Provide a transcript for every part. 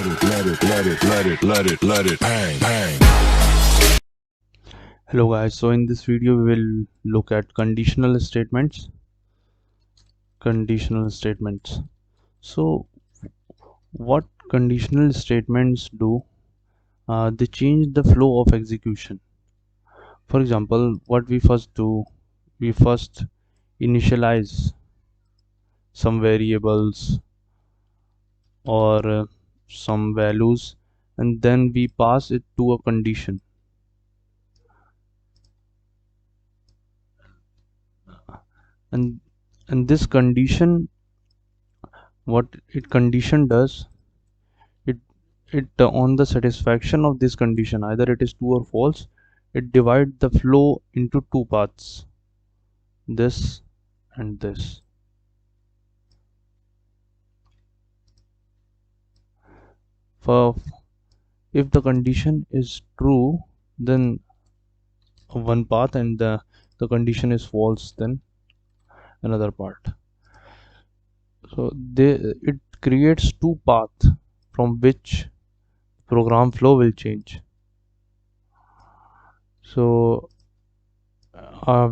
Let it bang, bang. Hello guys, so in this video we will look at conditional statements. So what conditional statements do, they change the flow of execution. For example, what we first do, we first initialize some variables or some values, and then we pass it to a condition, and this condition, what it condition does, it on the satisfaction of this condition, either it is true or false, it divides the flow into two paths, this and this. For if the condition is true, then one path, and the condition is false, then another part. So it creates two paths from which program flow will change. So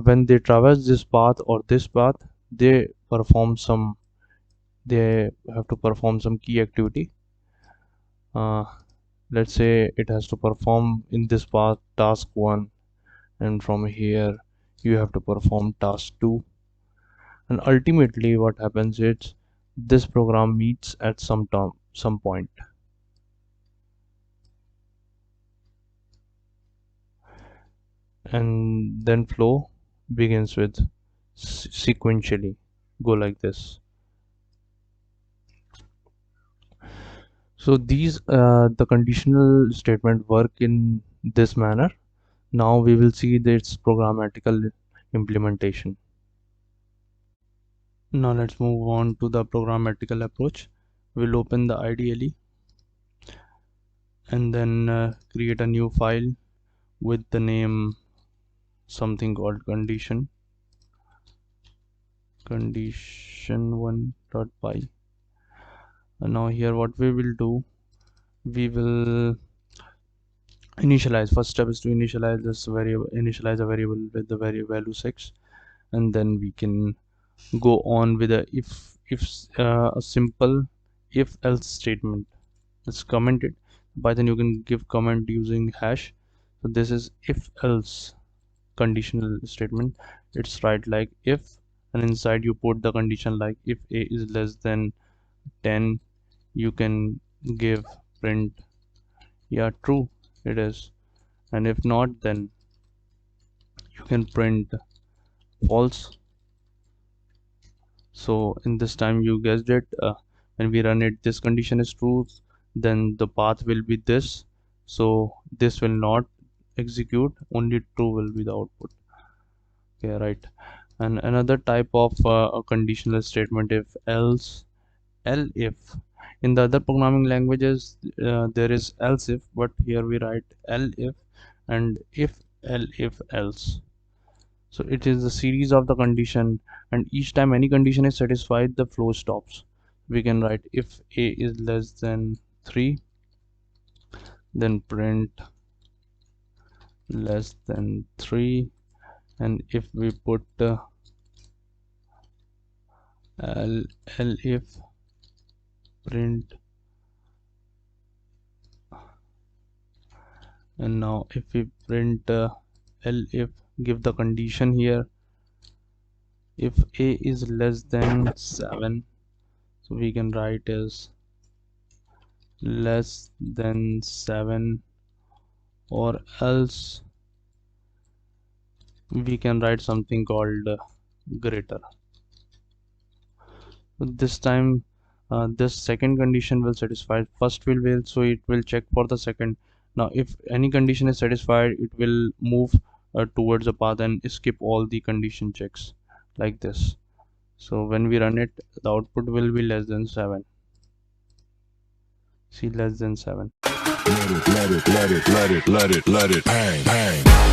when they traverse this path or this path, they have to perform some key activity. Let's say it has to perform in this path task 1, and from here you have to perform task 2, and ultimately what happens is this program meets at some point, and then flow begins with sequentially go like this. So these the conditional statement work in this manner. Now we will see its programmatical implementation. Now let's move on to the programmatical approach. We'll open the IDLE and then create a new file with the name something called condition1.py. And now here what we will do, we will initialize. First step is to initialize this variable, initialize a variable with the value 6, and then we can go on with a a simple if else statement. Let's comment it. Python you can give comment using hash. So this is if else conditional statement. It's right like if, and inside you put the condition like if a is less than 10, you can give print yeah true it is, and if not then you can print false. So in this time you guessed it, when we run it, this condition is true, then the path will be this, so this will not execute, only true will be the output. Okay, right. And another type of a conditional statement, if else, elif. In the other programming languages there is else if, but here we write elif and if elif else. So it is a series of the condition, and each time any condition is satisfied, the flow stops. We can write if a is less than 3, then print less than 3, and if we put elif print, and now if we print elif, give the condition here, if a is less than 7, so we can write as less than 7, or else we can write something called greater. So this time this second condition will satisfy, first will fail, so it will check for the second. Now if any condition is satisfied, it will move towards the path and skip all the condition checks like this. So when we run it, the output will be less than 7. See, less than 7. Let it bang, bang.